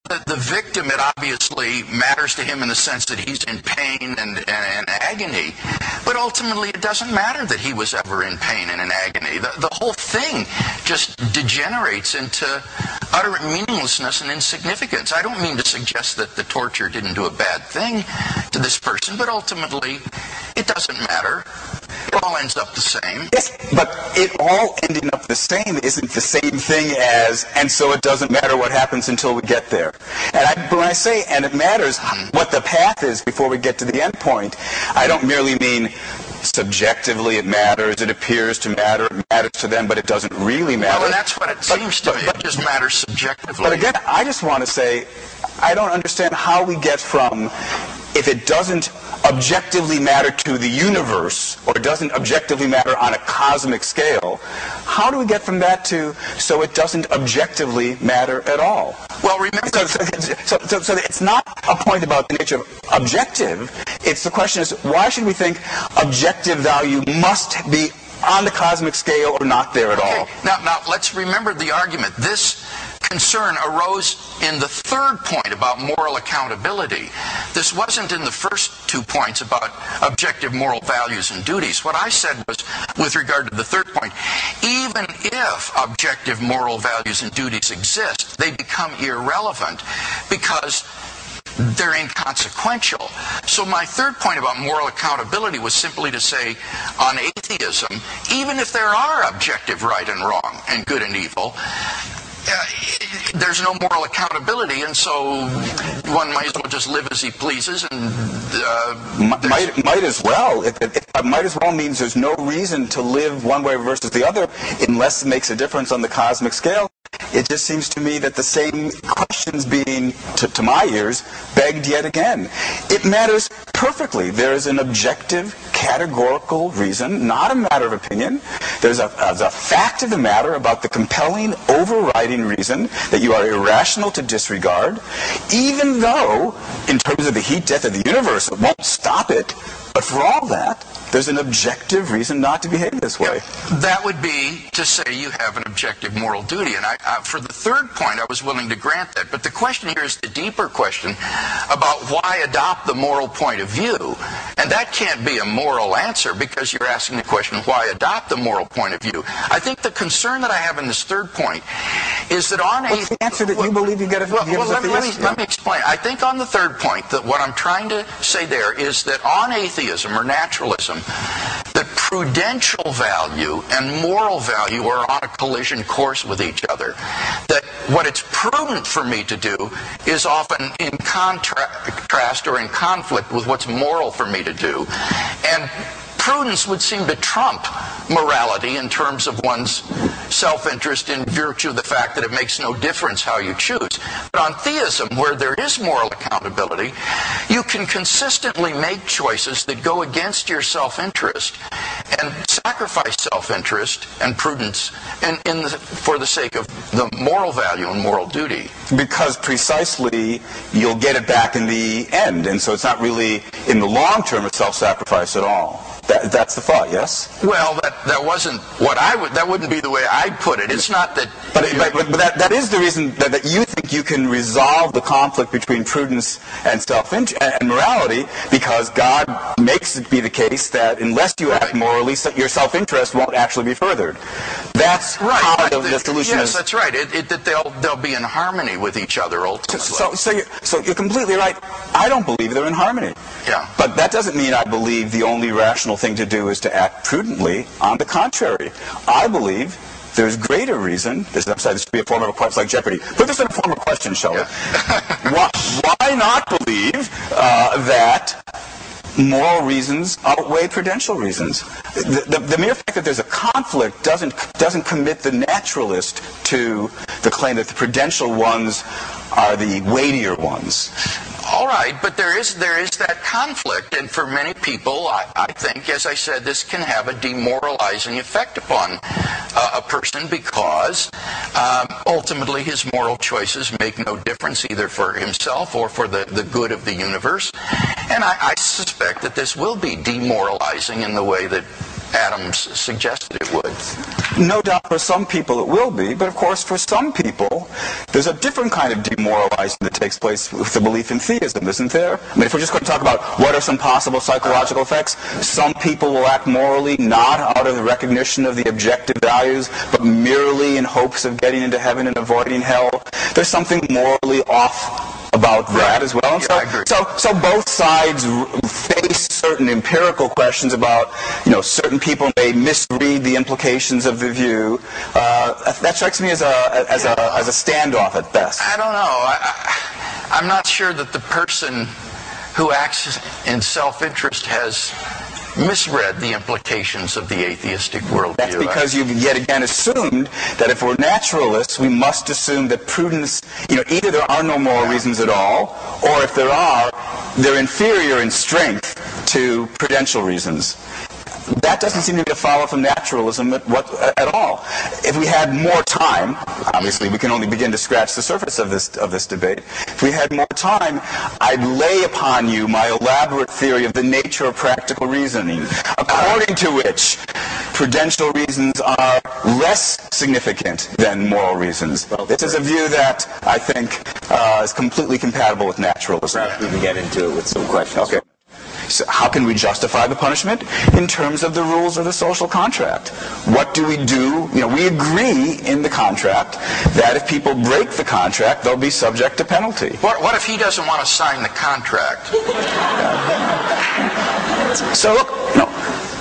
the victim, it obviously matters to him in the sense that he's in pain and agony. But ultimately, it doesn't matter that he was ever in pain and in agony. The whole thing just degenerates into utter meaninglessness and insignificance. I don't mean to suggest that the torture didn't do a bad thing to this person, but ultimately, it doesn't matter. It all ends up the same. Yes, but it all ending up the same isn't the same thing as, and so it doesn't matter what happens until we get there. And when I say, and it matters what the path is before we get to the end point, I don't merely mean subjectively it matters, it appears to matter, it matters to them, but it doesn't really matter. Well, and that's what it seems to me. It just matters subjectively. But again, I just want to say, I don't understand how we get from, if it doesn't objectively matter to the universe, or doesn't objectively matter on a cosmic scale, how do we get from that to, so it doesn't objectively matter at all? Well, remember... So it's not a point about the nature of objective. It's the question is, why should we think objective value must be on the cosmic scale or not there at all? Now, let's remember the argument. This concern arose in the third point about moral accountability. This wasn't in the first 2 points about objective moral values and duties. What I said was, with regard to the third point, even if objective moral values and duties exist, they become irrelevant because they're inconsequential. So my third point about moral accountability was simply to say, on atheism, even if there are objective right and wrong and good and evil, there's no moral accountability, and so one might as well just live as he pleases. And might as well. Might as well means there's no reason to live one way versus the other unless it makes a difference on the cosmic scale. It just seems to me that the same questions being, to my ears, begged yet again. It matters perfectly. There is an objective, categorical reason, not a matter of opinion. There's a fact of the matter about the compelling, overriding reason that you are irrational to disregard, even though, in terms of the heat death of the universe, it won't stop it. But for all that, there's an objective reason not to behave this way. Yeah, that would be to say you have an objective moral duty. And for the third point, I was willing to grant that. But the question here is the deeper question about why adopt the moral point of view. And that can't be a moral answer because you're asking the question, why adopt the moral point of view? I think the concern that I have in this third point is that on What's the answer that you believe you get a let me explain. I think on the third point that what I'm trying to say there is that on atheism or naturalism, that prudential value and moral value are on a collision course with each other. That what it's prudent for me to do is often in contrast or in conflict with what's moral for me to do. And prudence would seem to trump morality in terms of one's self-interest in virtue of the fact that it makes no difference how you choose. But on theism, where there is moral accountability, you can consistently make choices that go against your self-interest and sacrifice self-interest and prudence for the sake of the moral value and moral duty. Because precisely you'll get it back in the end, and so it's not really in the long term a self-sacrifice at all. That's the thought, yes? Well, that wasn't what I would. That wouldn't be the way I'd put it. It's not that. But that is the reason that you think you can resolve the conflict between prudence and and morality, because God makes it be the case that unless you act morally, your self-interest won't actually be furthered. That's right. How the solution yes, is. That's right. That they'll be in harmony with each other ultimately. So you're completely right. I don't believe they're in harmony. Yeah. But that doesn't mean I believe the only rational thing to do is to act prudently. On the contrary, I believe there's greater reason. This should be a form of a question, like Jeopardy. Put this in a form of question, shall we? Yeah. Why not believe that moral reasons outweigh prudential reasons? The mere fact that there's a conflict doesn't commit the naturalist to the claim that the prudential ones are the weightier ones. All right, but there is that conflict, and for many people, I think, as I said, this can have a demoralizing effect upon a person because ultimately his moral choices make no difference either for himself or for the good of the universe. And I suspect that this will be demoralizing in the way that Adams suggested it would. No doubt for some people it will be, but of course for some people there's a different kind of demoralizing that takes place with the belief in theism, isn't there? I mean, if we're just going to talk about what are some possible psychological effects, some people will act morally not out of the recognition of the objective values, but merely in hopes of getting into heaven and avoiding hell. There's something morally off about that as well. Yeah, I agree. So both sides face certain empirical questions about, certain people may misread the implications of the view. That strikes me as a standoff at best. I don't know. I'm not sure that the person who acts in self-interest has misread the implications of the atheistic worldview. That's because you've yet again assumed that if we're naturalists, we must assume that prudence, either there are no moral reasons at all, or if there are, they're inferior in strength to prudential reasons. That doesn't seem to be a follow from naturalism at all. If we had more time, obviously we can only begin to scratch the surface of this debate. If we had more time, I'd lay upon you my elaborate theory of the nature of practical reasoning, according to which prudential reasons are less significant than moral reasons. This is a view that I think is completely compatible with naturalism. Perhaps we can get into it with some questions. Okay. So how can we justify the punishment? In terms of the rules of the social contract. What do? We agree in the contract that if people break the contract, they'll be subject to penalty. What if he doesn't want to sign the contract? So look,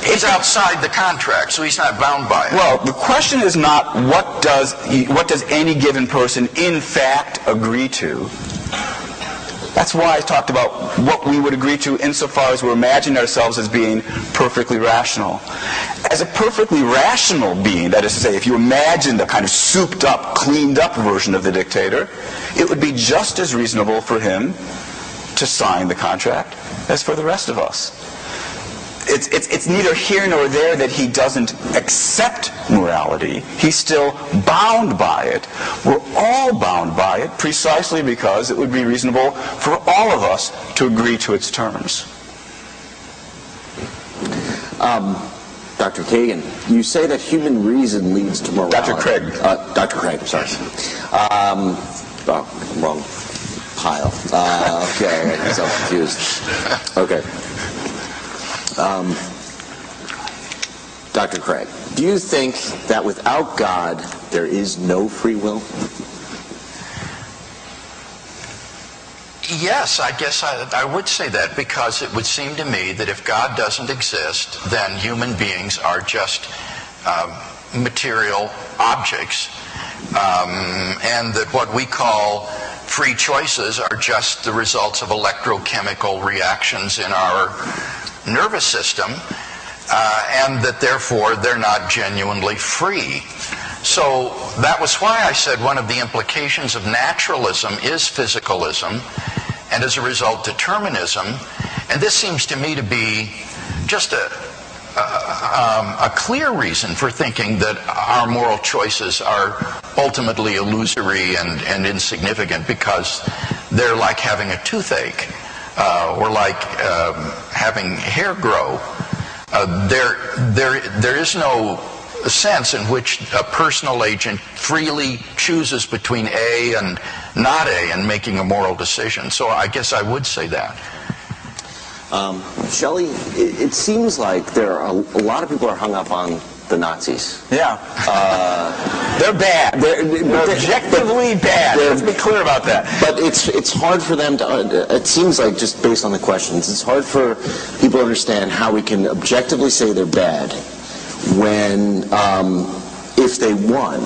he's outside the contract, so he's not bound by it. Well, the question is not what does any given person in fact agree to. That's why I talked about what we would agree to insofar as we're imagining ourselves as being perfectly rational. As a perfectly rational being, that is to say, if you imagine the kind of souped up, cleaned up version of the dictator, it would be just as reasonable for him to sign the contract as for the rest of us. It's neither here nor there that he doesn't accept morality. He's still bound by it. We're all bound by it precisely because it would be reasonable for all of us to agree to its terms. Dr. Kagan, you say that human reason leads to morality. Dr. Craig. Dr. Craig, sorry. Wrong pile. Okay, I got myself confused. Okay. Dr. Craig, do you think that without God there is no free will? Yes, I guess I would say that, because it would seem to me that if God doesn't exist, then human beings are just material objects, and that what we call free choices are just the results of electrochemical reactions in our nervous system, and that therefore they're not genuinely free. So that was why I said one of the implications of naturalism is physicalism, and as a result determinism. And this seems to me to be just a clear reason for thinking that our moral choices are ultimately illusory and insignificant, because they're like having a toothache. Or like having hair grow. There is no sense in which a personal agent freely chooses between A and not A in making a moral decision. So I guess I would say that. Shelley, it seems like there are a lot of people are hung up on the Nazis. Yeah. They're bad. They're objectively bad. Let's be clear about that. But it's hard for them to, it seems like, just based on the questions, it's hard for people to understand how we can objectively say they're bad when, if they won,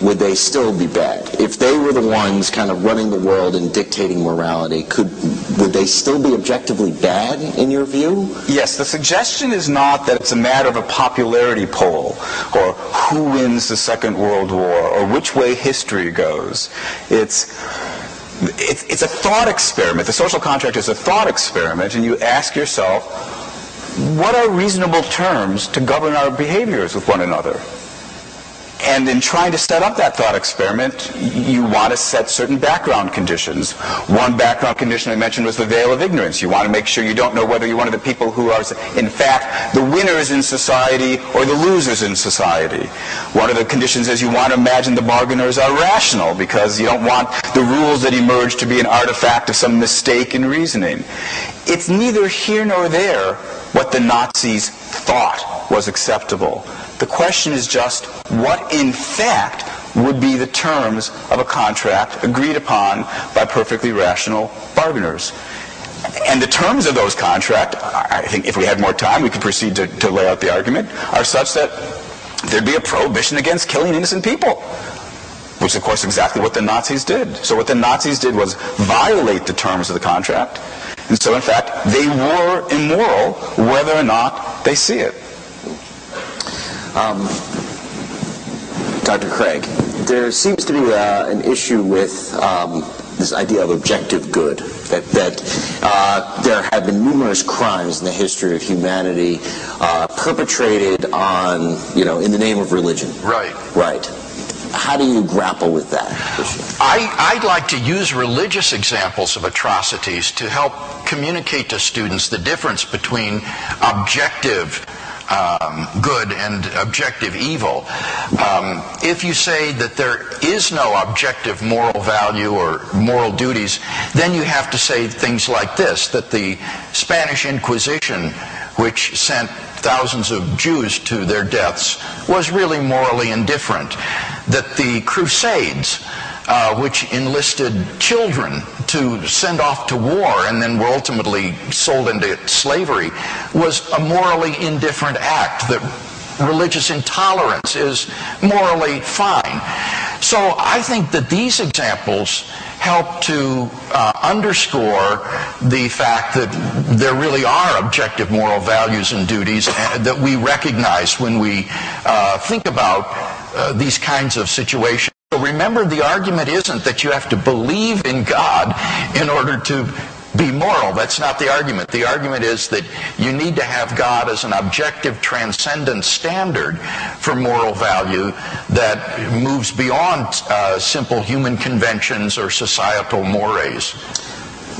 would they still be bad? If they were the ones kind of running the world and dictating morality, would they still be objectively bad in your view? Yes, the suggestion is not that it's a matter of a popularity poll or who wins the Second World War or which way history goes. It's a thought experiment. The social contract is a thought experiment, and you ask yourself, what are reasonable terms to govern our behaviors with one another? And in trying to set up that thought experiment, you want to set certain background conditions. One background condition I mentioned was the veil of ignorance. You want to make sure you don't know whether you're one of the people who are, in fact, the winners in society or the losers in society. One of the conditions is you want to imagine the bargainers are rational, because you don't want the rules that emerge to be an artifact of some mistake in reasoning. It's neither here nor there what the Nazis thought was acceptable. The question is just what, in fact, would be the terms of a contract agreed upon by perfectly rational bargainers. And the terms of those contracts, I think if we had more time, we could proceed to lay out the argument, are such that there'd be a prohibition against killing innocent people, which, of course, is exactly what the Nazis did. So what the Nazis did was violate the terms of the contract. And so, in fact, they were immoral whether or not they see it. Dr. Craig, there seems to be an issue with this idea of objective good, that there have been numerous crimes in the history of humanity perpetrated on, in the name of religion. Right. Right. How do you grapple with that issue? I'd like to use religious examples of atrocities to help communicate to students the difference between objective good and objective evil. If you say that there is no objective moral value or moral duties, then you have to say things like this, that the Spanish Inquisition, which sent thousands of Jews to their deaths, was really morally indifferent. That the Crusades, which enlisted children to send off to war and then were ultimately sold into slavery, was a morally indifferent act. That religious intolerance is morally fine. So I think that these examples help to underscore the fact that there really are objective moral values and duties that we recognize when we think about these kinds of situations. So remember, the argument isn't that you have to believe in God in order to be moral. That's not the argument. The argument is that you need to have God as an objective, transcendent standard for moral value that moves beyond simple human conventions or societal mores.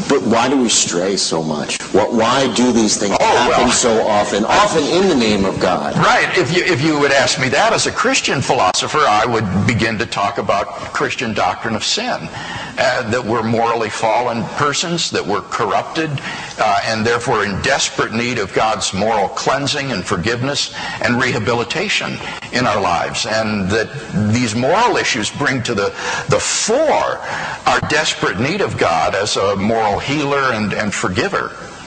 But why do we stray so much? Why do these things happen so often in the name of God? Right. If you would ask me that as a Christian philosopher, I would begin to talk about Christian doctrine of sin. That we're morally fallen persons, that we're corrupted, and therefore in desperate need of God's moral cleansing and forgiveness and rehabilitation in our lives. And that these moral issues bring to the fore our desperate need of God as a moral healer and forgiver.